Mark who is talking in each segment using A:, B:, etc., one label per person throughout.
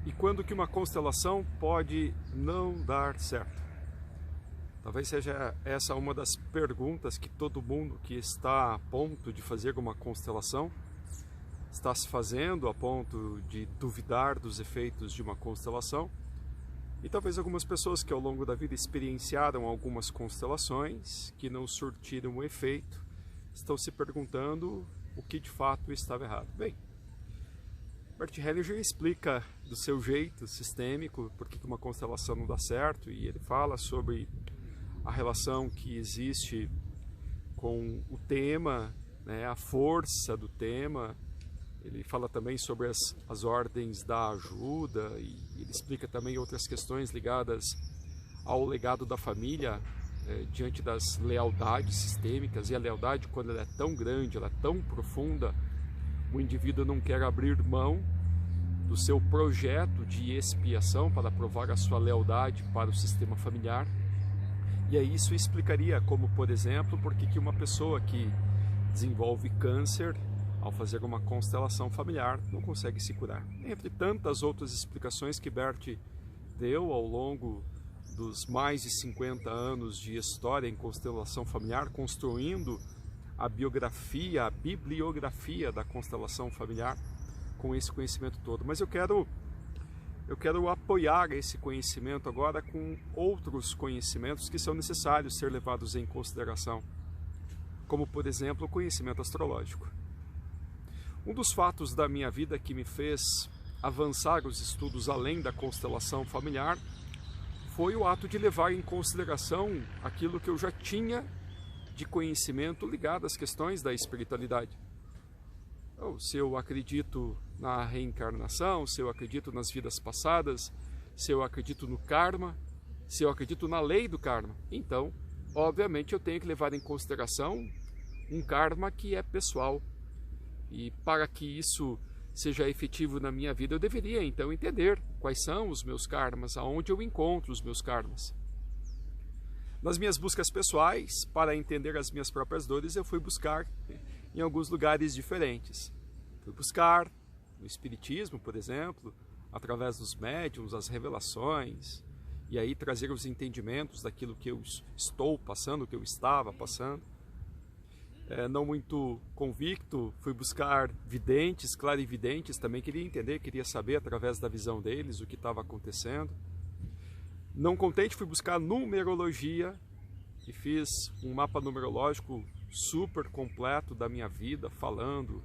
A: E quando que uma constelação pode não dar certo? Talvez seja essa uma das perguntas que todo mundo que está a ponto de fazer uma constelação está se fazendo, a ponto de duvidar dos efeitos de uma constelação. E talvez algumas pessoas que ao longo da vida experienciaram algumas constelações que não surtiram o efeito, estão se perguntando o que de fato estava errado. Bem, Bert Hellinger explica do seu jeito sistêmico por que uma constelação não dá certo, e ele fala sobre a relação que existe com o tema, né, a força do tema. Ele fala também sobre as ordens da ajuda, e ele explica também outras questões ligadas ao legado da família diante das lealdades sistêmicas. E a lealdade, quando ela é tão grande, ela é tão profunda, o indivíduo não quer abrir mão do seu projeto de expiação para provar a sua lealdade para o sistema familiar. E aí isso explicaria como, por exemplo, por que uma pessoa que desenvolve câncer, ao fazer uma constelação familiar, não consegue se curar. Entre tantas outras explicações que Bert deu ao longo dos mais de 50 anos de história em constelação familiar, construindo a biografia, a bibliografia da constelação familiar com esse conhecimento todo. Mas eu quero apoiar esse conhecimento agora com outros conhecimentos que são necessários ser levados em consideração, como, por exemplo, o conhecimento astrológico. Um dos fatos da minha vida que me fez avançar os estudos além da constelação familiar foi o ato de levar em consideração aquilo que eu já tinha de conhecimento ligado às questões da espiritualidade. Então, se eu acredito na reencarnação, se eu acredito nas vidas passadas, se eu acredito no karma, se eu acredito na lei do karma, então, obviamente, eu tenho que levar em consideração um karma que é pessoal. E para que isso seja efetivo na minha vida, eu deveria então entender quais são os meus karmas, aonde eu encontro os meus karmas. Nas minhas buscas pessoais, para entender as minhas próprias dores, eu fui buscar em alguns lugares diferentes. Fui buscar no Espiritismo, por exemplo, através dos médiuns, as revelações, e aí trazer os entendimentos daquilo que eu estou passando, que eu estava passando. Não muito convicto, fui buscar videntes, clarividentes, também queria entender, queria saber através da visão deles o que estava acontecendo. Não contente, fui buscar numerologia e fiz um mapa numerológico super completo da minha vida, falando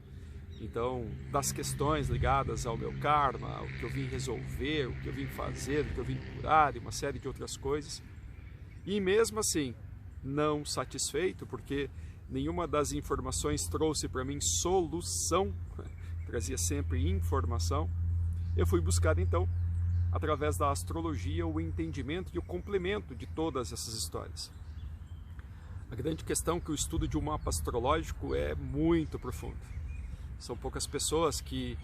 A: então das questões ligadas ao meu karma, o que eu vim resolver, o que eu vim fazer, o que eu vim curar e uma série de outras coisas. E mesmo assim, não satisfeito, porque nenhuma das informações trouxe para mim solução, trazia sempre informação, eu fui buscar então, através da astrologia, o entendimento e o complemento de todas essas histórias. A grande questão é que o estudo de um mapa astrológico é muito profundo. São poucas pessoas que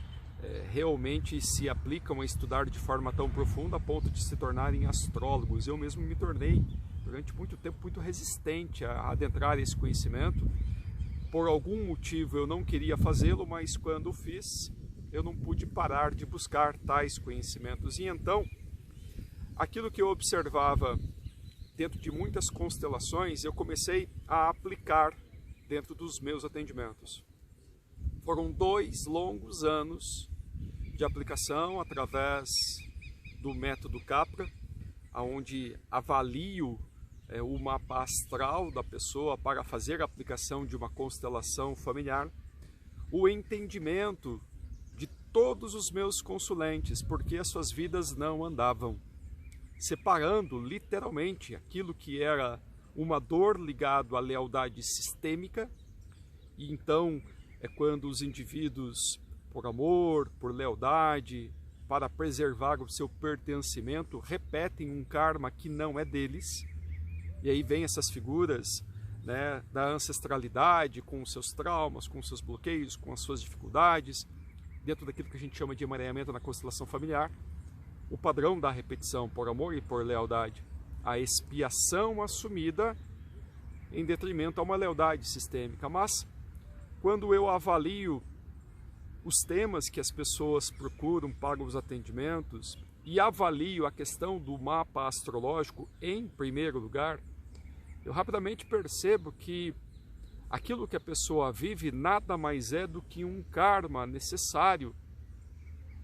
A: realmente se aplicam a estudar de forma tão profunda a ponto de se tornarem astrólogos. Eu mesmo me tornei, durante muito tempo, muito resistente a adentrar esse conhecimento. Por algum motivo eu não queria fazê-lo, mas quando fiz, eu não pude parar de buscar tais conhecimentos. E então, aquilo que eu observava dentro de muitas constelações, eu comecei a aplicar dentro dos meus atendimentos. Foram 2 longos anos de aplicação através do método Capra, onde avalio o mapa astral da pessoa para fazer a aplicação de uma constelação familiar, o entendimento de todos os meus consulentes, porque as suas vidas não andavam, separando literalmente aquilo que era uma dor ligado à lealdade sistêmica. E então é quando os indivíduos, por amor, por lealdade, para preservar o seu pertencimento, repetem um karma que não é deles. E aí vem essas figuras, né, da ancestralidade, com os seus traumas, com os seus bloqueios, com as suas dificuldades, dentro daquilo que a gente chama de emaranhamento na constelação familiar. O padrão da repetição por amor e por lealdade, a expiação assumida em detrimento a uma lealdade sistêmica. Mas quando eu avalio os temas que as pessoas procuram para os atendimentos e avalio a questão do mapa astrológico em primeiro lugar, eu rapidamente percebo que aquilo que a pessoa vive nada mais é do que um karma necessário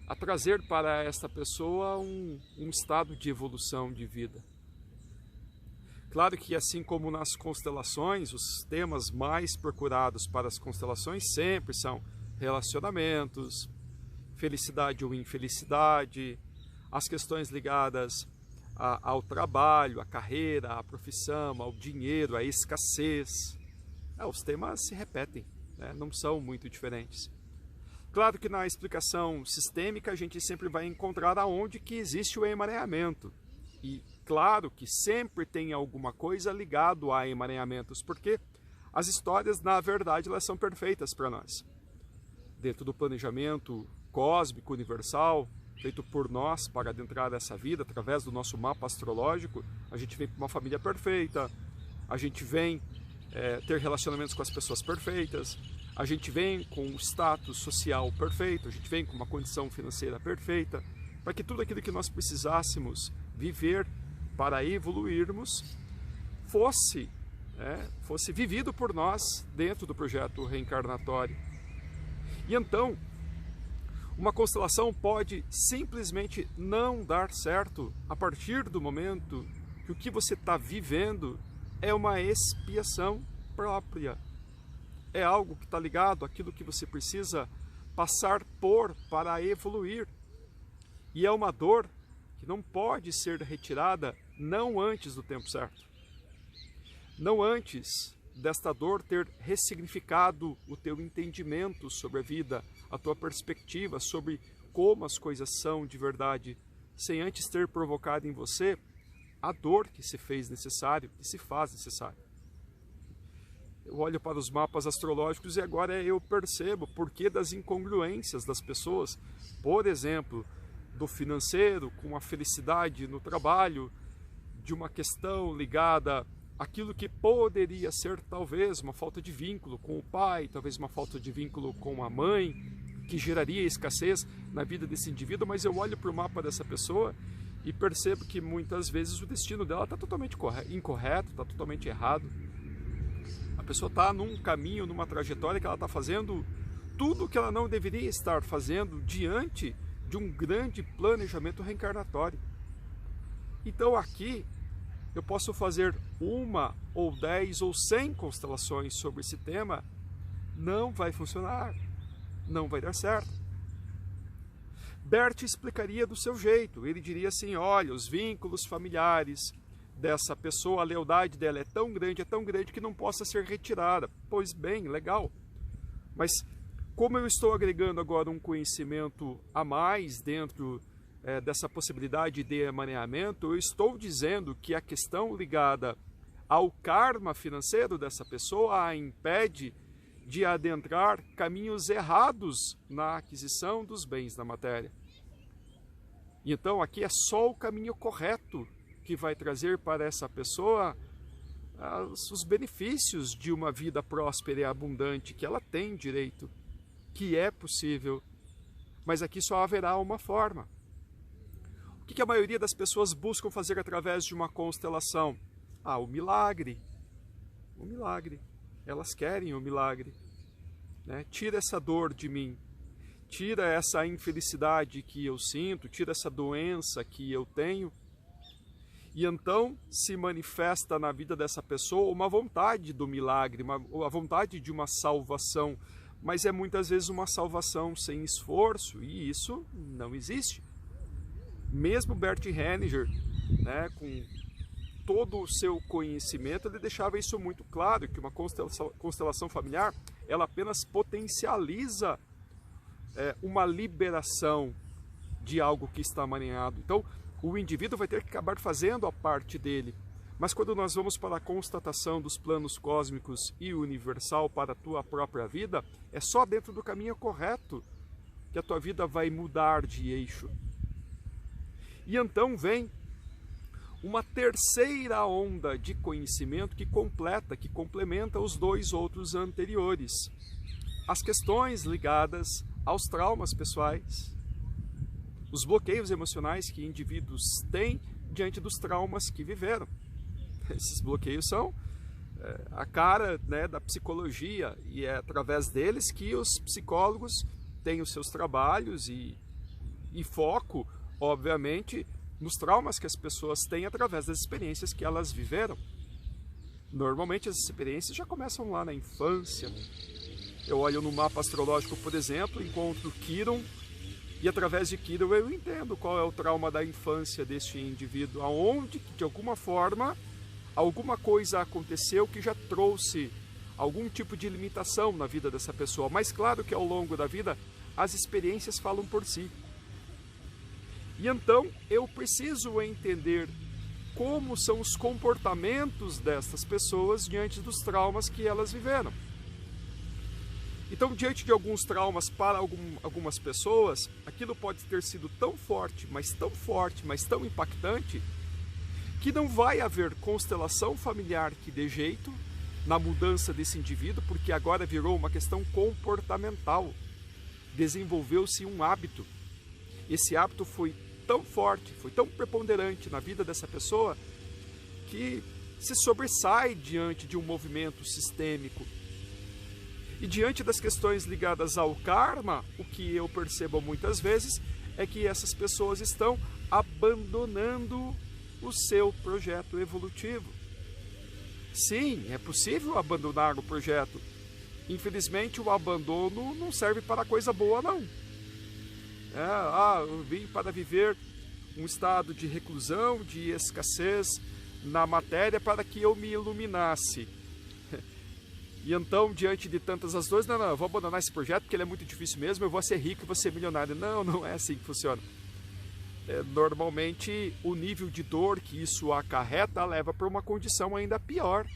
A: a trazer para esta pessoa um estado de evolução de vida. Claro que, assim como nas constelações, os temas mais procurados para as constelações sempre são relacionamentos, felicidade ou infelicidade, as questões ligadas ao trabalho, à carreira, à profissão, ao dinheiro, à escassez. Os temas se repetem, né? Não são muito diferentes. Claro que na explicação sistêmica a gente sempre vai encontrar aonde que existe o emaranhamento. E claro que sempre tem alguma coisa ligado a emaranhamentos, porque as histórias, na verdade, elas são perfeitas para nós. Dentro do planejamento cósmico universal, feito por nós para adentrar essa vida, através do nosso mapa astrológico, a gente vem para uma família perfeita, a gente vem ter relacionamentos com as pessoas perfeitas, a gente vem com um status social perfeito, a gente vem com uma condição financeira perfeita, para que tudo aquilo que nós precisássemos viver para evoluirmos fosse vivido por nós dentro do projeto reencarnatório. E então, uma constelação pode simplesmente não dar certo a partir do momento que o que você está vivendo é uma expiação própria. É algo que está ligado àquilo que você precisa passar por para evoluir. E é uma dor que não pode ser retirada não antes do tempo certo. Não antes desta dor ter ressignificado o teu entendimento sobre a vida, a tua perspectiva sobre como as coisas são de verdade, sem antes ter provocado em você a dor que se fez necessário, que se faz necessário. Eu olho para os mapas astrológicos e agora eu percebo o porquê das incongruências das pessoas, por exemplo, do financeiro com a felicidade no trabalho, de uma questão ligada àquilo que poderia ser talvez uma falta de vínculo com o pai, talvez uma falta de vínculo com a mãe, que geraria escassez na vida desse indivíduo, mas eu olho para o mapa dessa pessoa e percebo que muitas vezes o destino dela está totalmente incorreto, está totalmente errado. A pessoa está num caminho, numa trajetória que ela está fazendo tudo o que ela não deveria estar fazendo diante de um grande planejamento reencarnatório. Então aqui eu posso fazer 1, ou 10, ou 100 constelações sobre esse tema, não vai funcionar, não vai dar certo. Bert explicaria do seu jeito, ele diria assim: olha, os vínculos familiares dessa pessoa, a lealdade dela é tão grande que não possa ser retirada. Pois bem, legal. Mas como eu estou agregando agora um conhecimento a mais dentro dessa possibilidade de emaranhamento, eu estou dizendo que a questão ligada ao karma financeiro dessa pessoa a impede de adentrar caminhos errados na aquisição dos bens da matéria. E então aqui é só o caminho correto que vai trazer para essa pessoa os benefícios de uma vida próspera e abundante que ela tem direito, que é possível, mas aqui só haverá uma forma. O que a maioria das pessoas buscam fazer através de uma constelação? O milagre. O milagre. Elas querem o milagre. Né? Tira essa dor de mim. Tira essa infelicidade que eu sinto, tira essa doença que eu tenho. E então se manifesta na vida dessa pessoa uma vontade do milagre, a vontade de uma salvação. Mas é muitas vezes uma salvação sem esforço, e isso não existe. Mesmo Bert Hellinger, né, com todo o seu conhecimento, ele deixava isso muito claro, que uma constelação familiar, ela apenas potencializa uma liberação de algo que está emaranhado. Então, o indivíduo vai ter que acabar fazendo a parte dele. Mas quando nós vamos para a constatação dos planos cósmicos e universal para a tua própria vida, é só dentro do caminho correto que a tua vida vai mudar de eixo. E então vem uma terceira onda de conhecimento que complementa os dois outros anteriores. As questões ligadas aos traumas pessoais, os bloqueios emocionais que indivíduos têm diante dos traumas que viveram. Esses bloqueios são a cara, né, da psicologia, e é através deles que os psicólogos têm os seus trabalhos e foco, obviamente, nos traumas que as pessoas têm através das experiências que elas viveram. Normalmente as experiências já começam lá na infância. Eu olho no mapa astrológico, por exemplo, encontro Quiron, e através de Quiron eu entendo qual é o trauma da infância deste indivíduo, aonde, de alguma forma, alguma coisa aconteceu que já trouxe algum tipo de limitação na vida dessa pessoa. Mas claro que ao longo da vida, as experiências falam por si. E então eu preciso entender como são os comportamentos destas pessoas diante dos traumas que elas viveram. Então, diante de alguns traumas para algumas pessoas, aquilo pode ter sido tão forte, mas tão impactante, que não vai haver constelação familiar que dê jeito na mudança desse indivíduo, porque agora virou uma questão comportamental. Desenvolveu-se um hábito. Esse hábito foi tão forte, foi tão preponderante na vida dessa pessoa, que se sobressai diante de um movimento sistêmico. E diante das questões ligadas ao karma, o que eu percebo muitas vezes é que essas pessoas estão abandonando o seu projeto evolutivo. Sim, é possível abandonar o projeto. Infelizmente, o abandono não serve para coisa boa, não. Eu vim para viver um estado de reclusão, de escassez na matéria para que eu me iluminasse. E então, diante de tantas as dores, não, eu vou abandonar esse projeto porque ele é muito difícil mesmo, eu vou ser rico e vou ser milionário. Não, não é assim que funciona. Normalmente, o nível de dor que isso acarreta leva para uma condição ainda pior.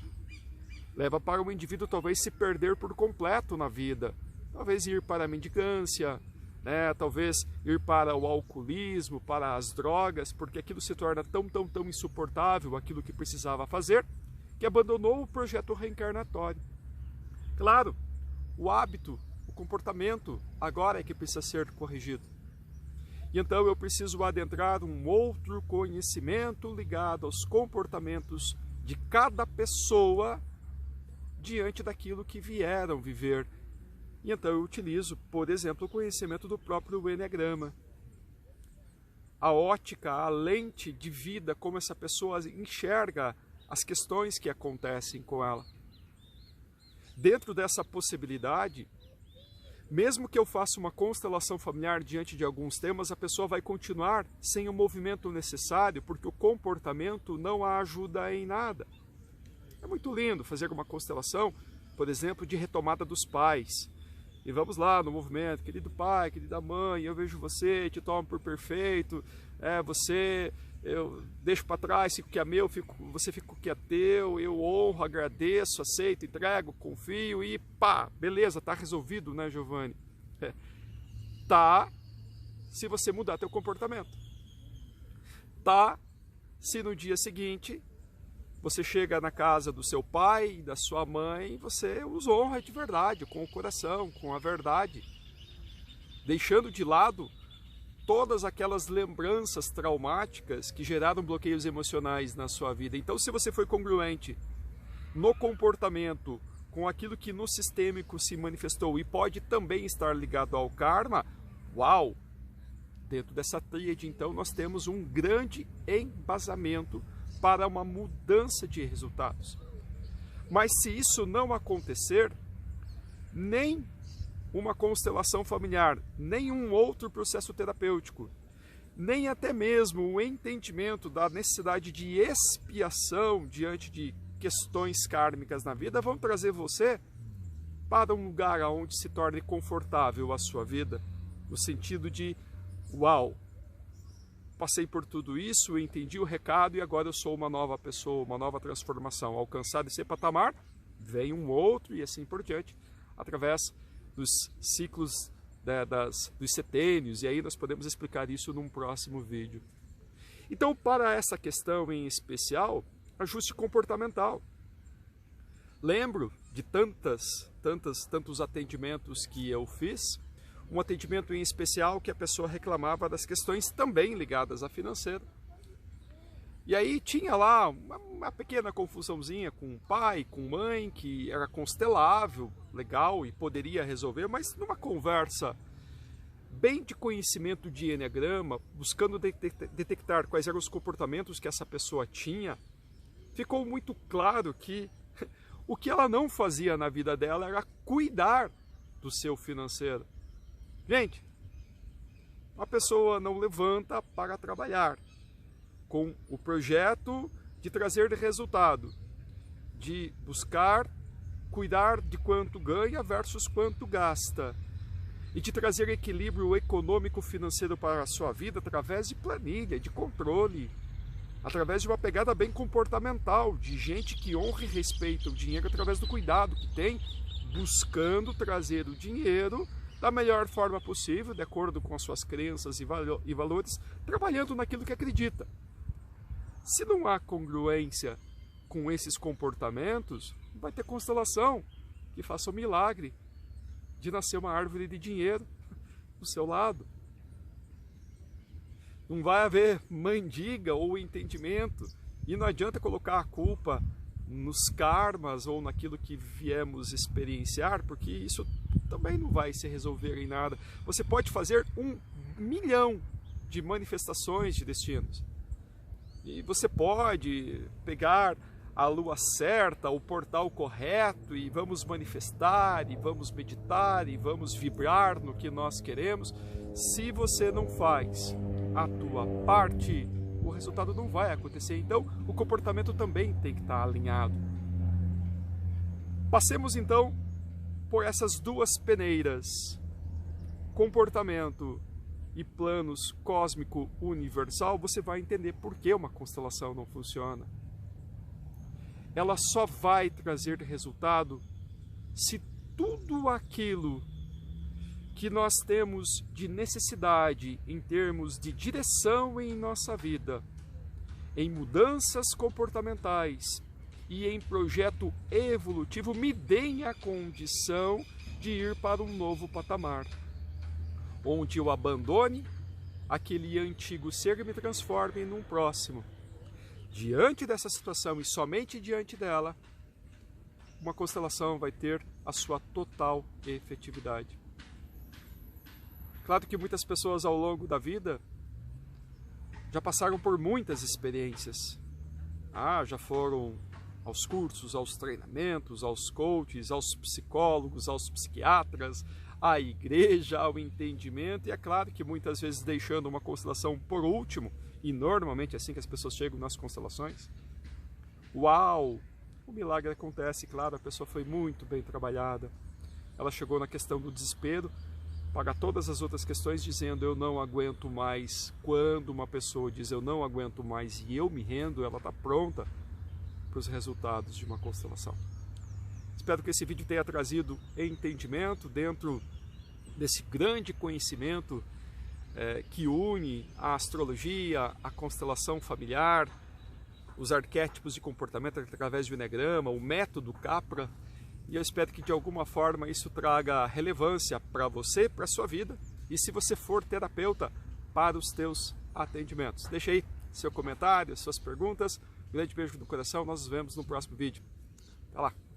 A: Leva para o indivíduo talvez se perder por completo na vida. Talvez ir para a mendicância, né? Talvez ir para o alcoolismo, para as drogas, porque aquilo se torna tão insuportável, aquilo que precisava fazer, que abandonou o projeto reencarnatório. Claro, o hábito, o comportamento, agora é que precisa ser corrigido. E então eu preciso adentrar um outro conhecimento ligado aos comportamentos de cada pessoa diante daquilo que vieram viver. E então eu utilizo, por exemplo, o conhecimento do próprio Eneagrama. A ótica, a lente de vida, como essa pessoa enxerga as questões que acontecem com ela. Dentro dessa possibilidade, mesmo que eu faça uma constelação familiar diante de alguns temas, a pessoa vai continuar sem o movimento necessário, porque o comportamento não a ajuda em nada. É muito lindo fazer uma constelação, por exemplo, de retomada dos pais. E vamos lá no movimento, querido pai, querida mãe, eu vejo você, te tomo por perfeito, eu deixo para trás, fico que é meu, você fica o que é teu, eu honro, agradeço, aceito, entrego, confio e pá, beleza, tá resolvido, né, Giovanni? Tá, se você mudar teu comportamento. Tá, se no dia seguinte você chega na casa do seu pai, da sua mãe, você os honra de verdade, com o coração, com a verdade, deixando de lado todas aquelas lembranças traumáticas que geraram bloqueios emocionais na sua vida. Então, se você foi congruente no comportamento com aquilo que no sistêmico se manifestou e pode também estar ligado ao karma, uau! Dentro dessa tríade, então, nós temos um grande embasamento para uma mudança de resultados. Mas se isso não acontecer, nem uma constelação familiar, nem um outro processo terapêutico, nem até mesmo o entendimento da necessidade de expiação diante de questões kármicas na vida vão trazer você para um lugar onde se torne confortável a sua vida, no sentido de, uau, passei por tudo isso, entendi o recado e agora eu sou uma nova pessoa, uma nova transformação. Alcançado esse patamar, vem um outro e assim por diante, através dos ciclos dos setênios, e aí nós podemos explicar isso num próximo vídeo. Então, para essa questão em especial, ajuste comportamental. Lembro de tantos atendimentos que eu fiz, um atendimento em especial que a pessoa reclamava das questões também ligadas à financeira. E aí tinha lá uma pequena confusãozinha com o pai, com mãe, que era constelável, legal e poderia resolver, mas numa conversa bem de conhecimento de Eneagrama, buscando detectar quais eram os comportamentos que essa pessoa tinha, ficou muito claro que o que ela não fazia na vida dela era cuidar do seu financeiro. Gente, a pessoa não levanta para trabalhar com o projeto de trazer resultado, de buscar cuidar de quanto ganha versus quanto gasta, e de trazer equilíbrio econômico-financeiro para a sua vida através de planilha, de controle, através de uma pegada bem comportamental, de gente que honra e respeita o dinheiro através do cuidado que tem, buscando trazer o dinheiro da melhor forma possível, de acordo com as suas crenças e valores, trabalhando naquilo que acredita. Se não há congruência com esses comportamentos, não vai ter constelação que faça o milagre de nascer uma árvore de dinheiro do seu lado. Não vai haver mandiga ou entendimento, e não adianta colocar a culpa nos karmas ou naquilo que viemos experienciar, porque isso também não vai se resolver em nada. Você pode fazer 1 milhão de manifestações de destinos, e você pode pegar a lua certa, o portal correto, e vamos manifestar, e vamos meditar, e vamos vibrar no que nós queremos. Se você não faz a tua parte, o resultado não vai acontecer. Então, o comportamento também tem que estar alinhado. Passemos então por essas duas peneiras: comportamento e planos cósmico universal. Você vai entender por que uma constelação não funciona. Ela só vai trazer resultado se tudo aquilo que nós temos de necessidade em termos de direção em nossa vida, em mudanças comportamentais e em projeto evolutivo, me deem a condição de ir para um novo patamar, onde eu abandone aquele antigo ser e me transforme num próximo. Diante dessa situação e somente diante dela, uma constelação vai ter a sua total efetividade. Claro que muitas pessoas ao longo da vida já passaram por muitas experiências. Já foram aos cursos, aos treinamentos, aos coaches, aos psicólogos, aos psiquiatras, à igreja, ao entendimento, e é claro que muitas vezes deixando uma constelação por último, e normalmente é assim que as pessoas chegam nas constelações. Uau! O milagre acontece, claro, a pessoa foi muito bem trabalhada. Ela chegou na questão do desespero, para todas as outras questões, dizendo eu não aguento mais. Quando uma pessoa diz eu não aguento mais e eu me rendo, ela está pronta para os resultados de uma constelação. Espero que esse vídeo tenha trazido entendimento dentro desse grande conhecimento que une a astrologia, a constelação familiar, os arquétipos de comportamento através do Eneagrama, o método Capra, e eu espero que de alguma forma isso traga relevância para você, para a sua vida, e se você for terapeuta, para os teus atendimentos. Deixa aí seu comentário, suas perguntas. Um grande beijo no coração, nós nos vemos no próximo vídeo. Até lá!